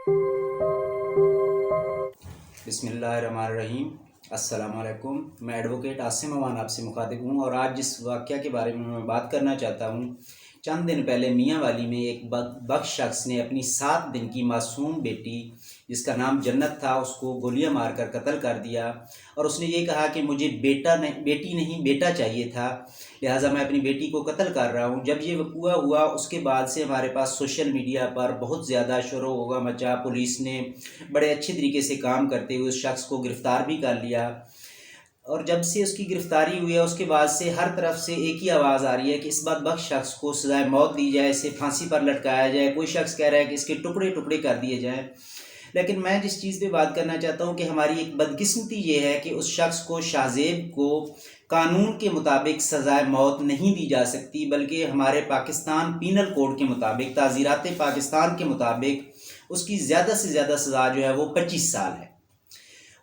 بسم اللہ الرحمن الرحیم۔ السلام علیکم۔ میں ایڈوکیٹ عاصم امان آپ سے مخاطب ہوں، اور آج جس واقعہ کے بارے میں بات کرنا چاہتا ہوں، چند دن پہلے میاں والی میں ایک بخش شخص نے اپنی 7 دن کی معصوم بیٹی جس کا نام جنت تھا اس کو گولیاں مار کر قتل کر دیا، اور اس نے یہ کہا کہ مجھے بیٹی نہیں بیٹا چاہیے تھا، لہٰذا میں اپنی بیٹی کو قتل کر رہا ہوں۔ جب یہ وقوع ہوا اس کے بعد سے ہمارے پاس سوشل میڈیا پر بہت زیادہ شور و غوغا مچا۔ پولیس نے بڑے اچھے طریقے سے کام کرتے ہوئے اس شخص کو گرفتار بھی کر لیا، اور جب سے اس کی گرفتاری ہوئی ہے اس کے بعد سے ہر طرف سے ایک ہی آواز آ رہی ہے کہ اس بدبخت شخص کو سزائے موت دی جائے، اسے پھانسی پر لٹکایا جائے۔ کوئی شخص کہہ رہا ہے کہ اس کے ٹکڑے ٹکڑے کر دیے جائیں۔ لیکن میں جس چیز پہ بات کرنا چاہتا ہوں کہ ہماری ایک بدقسمتی یہ ہے کہ اس شخص کو، شاہزیب کو، قانون کے مطابق سزائے موت نہیں دی جا سکتی، بلکہ ہمارے پاکستان پینل کوڈ کے مطابق، تعزیرات پاکستان کے مطابق اس کی زیادہ سے زیادہ سزا جو ہے وہ 25 سال ہے۔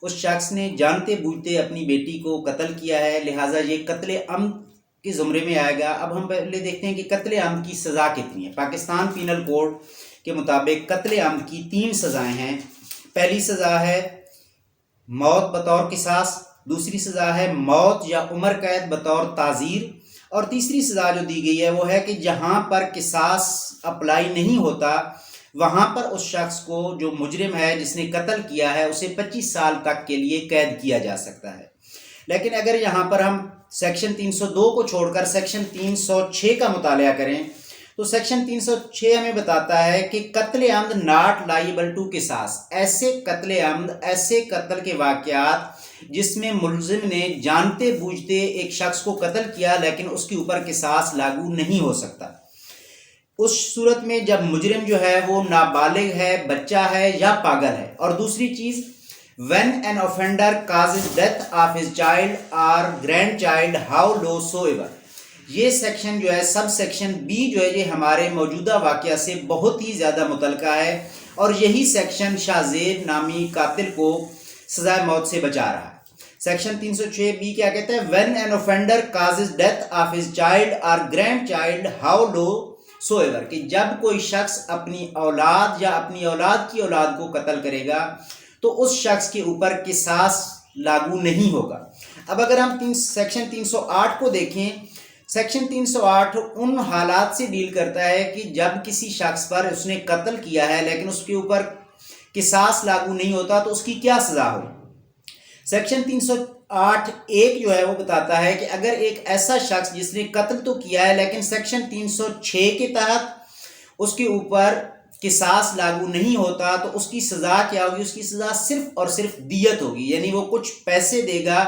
اس شخص نے جانتے بوجھتے اپنی بیٹی کو قتل کیا ہے، لہٰذا یہ قتل عمد کے زمرے میں آئے گا۔ اب ہم پہلے دیکھتے ہیں کہ قتل عمد کی سزا کتنی ہے۔ پاکستان پینل کوڈ کے مطابق قتل عمد کی 3 سزائیں ہیں۔ پہلی سزا ہے موت بطور قصاص، دوسری سزا ہے موت یا عمر قید بطور تعزیر، اور تیسری سزا جو دی گئی ہے وہ ہے کہ جہاں پر قصاص اپلائی نہیں ہوتا وہاں پر اس شخص کو، جو مجرم ہے جس نے قتل کیا ہے، اسے 25 سال تک کے لیے قید کیا جا سکتا ہے۔ لیکن اگر یہاں پر ہم سیکشن 302 کو چھوڑ کر سیکشن 306 کا مطالعہ کریں تو سیکشن 306 ہمیں بتاتا ہے کہ قتل عمد ناٹ لائبل ٹو قصاص، ایسے قتل عمد، ایسے قتل کے واقعات جس میں ملزم نے جانتے بوجھتے ایک شخص کو قتل کیا لیکن اس کے اوپر قصاص لاگو نہیں ہو سکتا۔ اس صورت میں جب مجرم جو ہے وہ نابالغ ہے، بچہ ہے یا پاگل ہے۔ اور دوسری چیز، when an offender causes death of his child or grandchild how low soever، یہ سیکشن جو ہے سب سیکشن بی جو ہے یہ ہمارے موجودہ واقعہ سے بہت ہی زیادہ متعلقہ ہے، اور یہی سیکشن شاہزیب نامی قاتل کو سزائے موت سے بچا رہا ہے۔ سیکشن 306 بی کیا کہتا ہے؟ when an offender causes death of his child or grandchild how low soever، کہ جب کوئی شخص اپنی اولاد یا اپنی اولاد کی اولاد کو قتل کرے گا تو اس شخص کے اوپر قصاص لاگو نہیں ہوگا۔ اب اگر ہم سیکشن 308 کو دیکھیں، سیکشن 308 ان حالات سے ڈیل کرتا ہے کہ جب کسی شخص پر اس نے قتل کیا ہے لیکن اس کے اوپر قصاص لاگو نہیں ہوتا تو اس کی کیا سزا ہو۔ سیکشن 308(1) جو ہے وہ بتاتا ہے کہ اگر ایک ایسا شخص جس نے قتل تو کیا ہے لیکن سیکشن 306 کے تحت اس کے اوپر قصاص لاگو نہیں ہوتا تو اس کی سزا کیا ہوگی؟ اس کی سزا صرف اور صرف دیت ہوگی، یعنی وہ کچھ پیسے دے گا،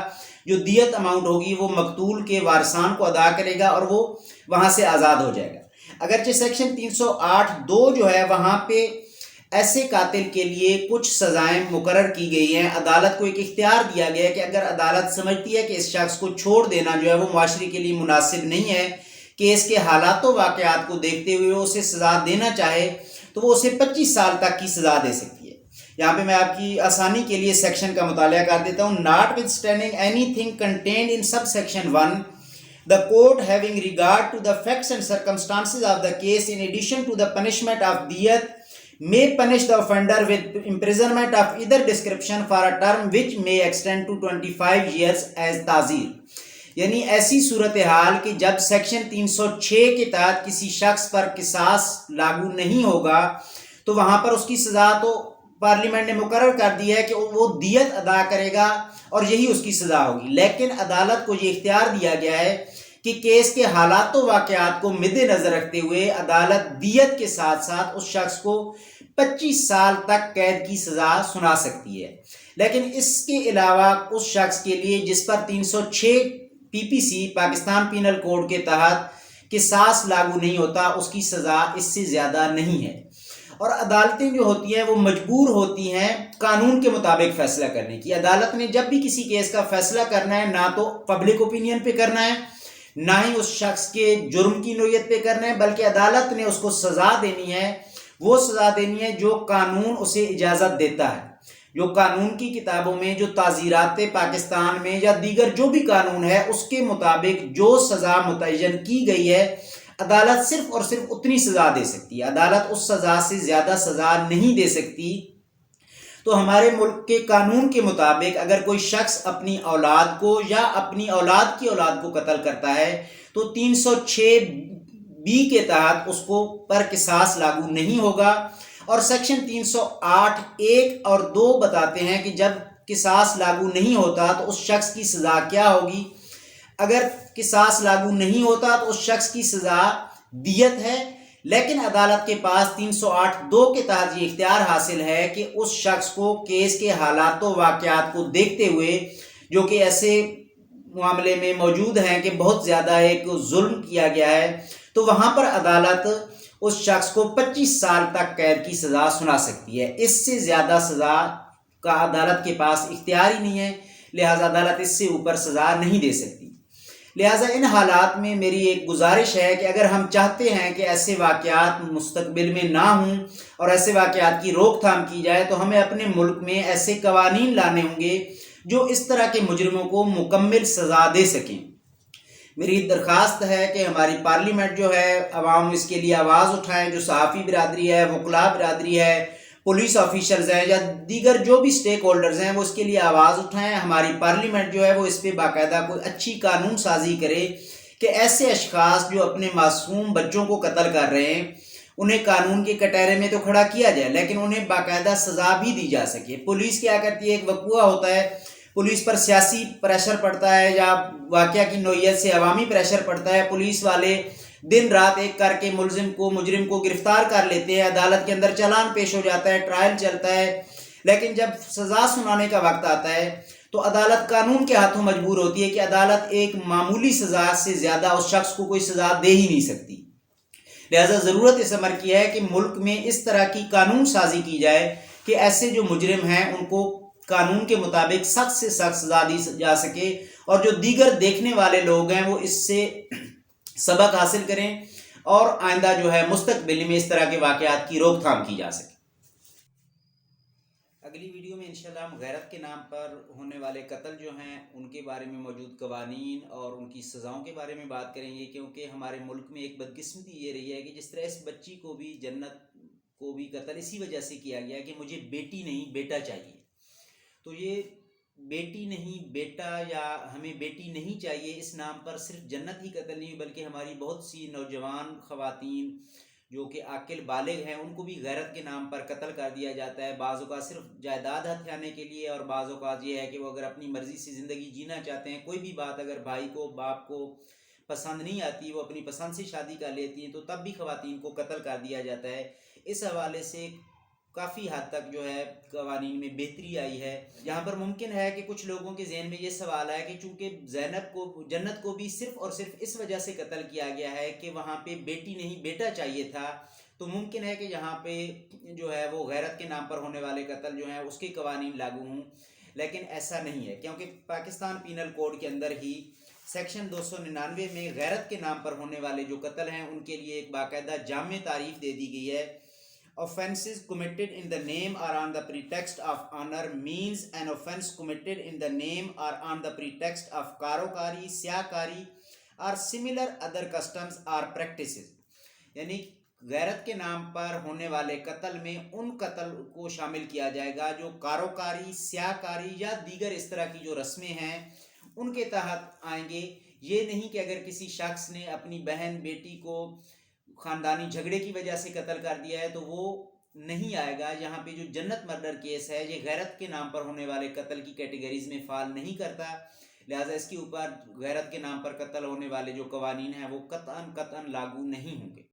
جو دیت اماؤنٹ ہوگی وہ مقتول کے وارثان کو ادا کرے گا اور وہ وہاں سے آزاد ہو جائے گا۔ اگرچہ سیکشن 308(2) جو ہے وہاں پہ ایسے قاتل کے لیے کچھ سزائیں مقرر کی گئی ہیں۔ عدالت کو ایک اختیار دیا گیا ہے کہ اگر عدالت سمجھتی ہے کہ اس شخص کو چھوڑ دینا جو ہے وہ معاشرے کے لیے مناسب نہیں ہے، کہ اس کے حالات و واقعات کو دیکھتے ہوئے وہ اسے سزا دینا چاہے تو وہ اسے 25 سال تک کی سزا دے سکتی ہے۔ یہاں پہ میں آپ کی آسانی کے لیے سیکشن کا مطالعہ کر دیتا ہوں۔ Notwithstanding anything contained in subsection 1، the court having regard to the facts and circumstances of the case in addition to the punishment of diyat may punish the offender with imprisonment of either description for a term which may extend to 25 years as تعزیر، یعنی ایسی صورتحال کہ جب section 306 کے تحت کسی شخص پر قصاص لاگو نہیں ہوگا تو وہاں پر اس کی سزا تو پارلیمنٹ نے مقرر کر دی ہے کہ وہ دیت ادا کرے گا اور یہی اس کی سزا ہوگی، لیکن عدالت کو یہ اختیار دیا گیا ہے کہ کیس کے حالات و واقعات کو مد نظر رکھتے ہوئے عدالت دیت کے ساتھ ساتھ اس شخص کو 25 سال تک قید کی سزا سنا سکتی ہے۔ لیکن اس کے علاوہ اس شخص کے لیے جس پر 306 PPC پاکستان پینل کوڈ کے تحت قصاص لاگو نہیں ہوتا، اس کی سزا اس سے زیادہ نہیں ہے۔ اور عدالتیں جو ہوتی ہیں وہ مجبور ہوتی ہیں قانون کے مطابق فیصلہ کرنے کی۔ عدالت نے جب بھی کسی کیس کا فیصلہ کرنا ہے نہ تو پبلک اوپینین پہ کرنا ہے، نہ ہی اس شخص کے جرم کی نوعیت پہ کرنا ہے، بلکہ عدالت نے اس کو سزا دینی ہے، وہ سزا دینی ہے جو قانون اسے اجازت دیتا ہے۔ جو قانون کی کتابوں میں، جو تعزیرات پاکستان میں یا دیگر جو بھی قانون ہے اس کے مطابق جو سزا متعین کی گئی ہے، عدالت صرف اور صرف اتنی سزا دے سکتی ہے، عدالت اس سزا سے زیادہ سزا نہیں دے سکتی۔ تو ہمارے ملک کے قانون کے مطابق اگر کوئی شخص اپنی اولاد کو یا اپنی اولاد کی اولاد کو قتل کرتا ہے تو 306(b) کے تحت اس کو پر قصاص لاگو نہیں ہوگا، اور سیکشن 308(1) اور 2 بتاتے ہیں کہ جب قصاص لاگو نہیں ہوتا تو اس شخص کی سزا کیا ہوگی۔ اگر قصاص لاگو نہیں ہوتا تو اس شخص کی سزا دیت ہے، لیکن عدالت کے پاس 308(2) کے تحت یہ اختیار حاصل ہے کہ اس شخص کو کیس کے حالات و واقعات کو دیکھتے ہوئے، جو کہ ایسے معاملے میں موجود ہیں کہ بہت زیادہ ایک ظلم کیا گیا ہے، تو وہاں پر عدالت اس شخص کو 25 سال تک قید کی سزا سنا سکتی ہے۔ اس سے زیادہ سزا کا عدالت کے پاس اختیار ہی نہیں ہے، لہذا عدالت اس سے اوپر سزا نہیں دے سکتی۔ لہٰذا ان حالات میں میری ایک گزارش ہے کہ اگر ہم چاہتے ہیں کہ ایسے واقعات مستقبل میں نہ ہوں اور ایسے واقعات کی روک تھام کی جائے تو ہمیں اپنے ملک میں ایسے قوانین لانے ہوں گے جو اس طرح کے مجرموں کو مکمل سزا دے سکیں۔ میری درخواست ہے کہ ہماری پارلیمنٹ جو ہے، عوام اس کے لیے آواز اٹھائیں، جو صحافی برادری ہے، وکلاء برادری ہے، پولیس آفیشرز ہیں یا دیگر جو بھی سٹیک ہولڈرز ہیں، وہ اس کے لیے آواز اٹھائیں۔ ہماری پارلیمنٹ جو ہے وہ اس پہ باقاعدہ کوئی اچھی قانون سازی کرے کہ ایسے اشخاص جو اپنے معصوم بچوں کو قتل کر رہے ہیں انہیں قانون کے کٹہرے میں تو کھڑا کیا جائے، لیکن انہیں باقاعدہ سزا بھی دی جا سکے۔ پولیس کیا کرتی ہے، ایک وقوع ہوتا ہے، پولیس پر سیاسی پریشر پڑتا ہے یا واقعہ کی نوعیت سے عوامی پریشر پڑتا ہے، پولیس والے دن رات ایک کر کے مجرم کو گرفتار کر لیتے ہیں، عدالت کے اندر چلان پیش ہو جاتا ہے، ٹرائل چلتا ہے، لیکن جب سزا سنانے کا وقت آتا ہے تو عدالت قانون کے ہاتھوں مجبور ہوتی ہے کہ عدالت ایک معمولی سزا سے زیادہ اس شخص کو کوئی سزا دے ہی نہیں سکتی۔ لہذا ضرورت اس امر کی ہے کہ ملک میں اس طرح کی قانون سازی کی جائے کہ ایسے جو مجرم ہیں ان کو قانون کے مطابق سخت سے سخت سزا دی جا سکے، اور جو دیگر دیکھنے والے لوگ ہیں وہ اس سے سبق حاصل کریں اور آئندہ جو ہے مستقبل میں اس طرح کے واقعات کی روک تھام کی جا سکے۔ اگلی ویڈیو میں انشاءاللہ ہم غیرت کے نام پر ہونے والے قتل جو ہیں ان کے بارے میں موجود قوانین اور ان کی سزاؤں کے بارے میں بات کریں گے، کیونکہ ہمارے ملک میں ایک بدقسمتی یہ رہی ہے کہ جس طرح اس بچی کو بھی، جنت کو بھی قتل اسی وجہ سے کیا گیا کہ مجھے بیٹی نہیں بیٹا چاہیے۔ تو یہ بیٹی نہیں بیٹا یا ہمیں بیٹی نہیں چاہیے اس نام پر صرف جنت ہی قتل نہیں، بلکہ ہماری بہت سی نوجوان خواتین جو کہ عاقل بالغ ہیں ان کو بھی غیرت کے نام پر قتل کر دیا جاتا ہے، بعض اوقات صرف جائیداد ہتھیانے کے لیے، اور بعض اوقات یہ ہے کہ وہ اگر اپنی مرضی سے زندگی جینا چاہتے ہیں، کوئی بھی بات اگر بھائی کو، باپ کو پسند نہیں آتی، وہ اپنی پسند سے شادی کر لیتی ہیں تو تب بھی خواتین کو قتل کر دیا جاتا ہے۔ اس حوالے سے کافی حد تک جو ہے قوانین میں بہتری آئی ہے۔ یہاں پر ممکن ہے کہ کچھ لوگوں کے ذہن میں یہ سوال ہے کہ چونکہ زینب کو، جنت کو بھی صرف اور صرف اس وجہ سے قتل کیا گیا ہے کہ وہاں پہ بیٹی نہیں بیٹا چاہیے تھا، تو ممکن ہے کہ یہاں پہ جو ہے وہ غیرت کے نام پر ہونے والے قتل جو ہیں اس کے قوانین لاگو ہوں، لیکن ایسا نہیں ہے، کیونکہ پاکستان پینل کوڈ کے اندر ہی سیکشن 299 میں غیرت کے نام پر ہونے والے جو قتل ہیں ان کے لیے ایک باقاعدہ جامع تعریف دے دی گئی ہے۔ Offences committed in the name or on the pretext of honor means an offense committed in the name or on the pretext of کاروکاری، سیاکاری or similar other customs or practices، یعنی غیرت کے نام پر ہونے والے قتل میں ان قتل کو شامل کیا جائے گا جو کاروکاری، سیاکاری یا دیگر اس طرح کی جو رسمیں ہیں ان کے تحت آئیں گے۔ یہ نہیں کہ اگر کسی شخص نے اپنی بہن بیٹی کو خاندانی جھگڑے کی وجہ سے قتل کر دیا ہے تو وہ نہیں آئے گا۔ یہاں پہ جو جنت مرڈر کیس ہے یہ غیرت کے نام پر ہونے والے قتل کی کیٹیگریز میں فال نہیں کرتا، لہٰذا اس کے اوپر غیرت کے نام پر قتل ہونے والے جو قوانین ہیں وہ قطعاً لاگو نہیں ہوں گے۔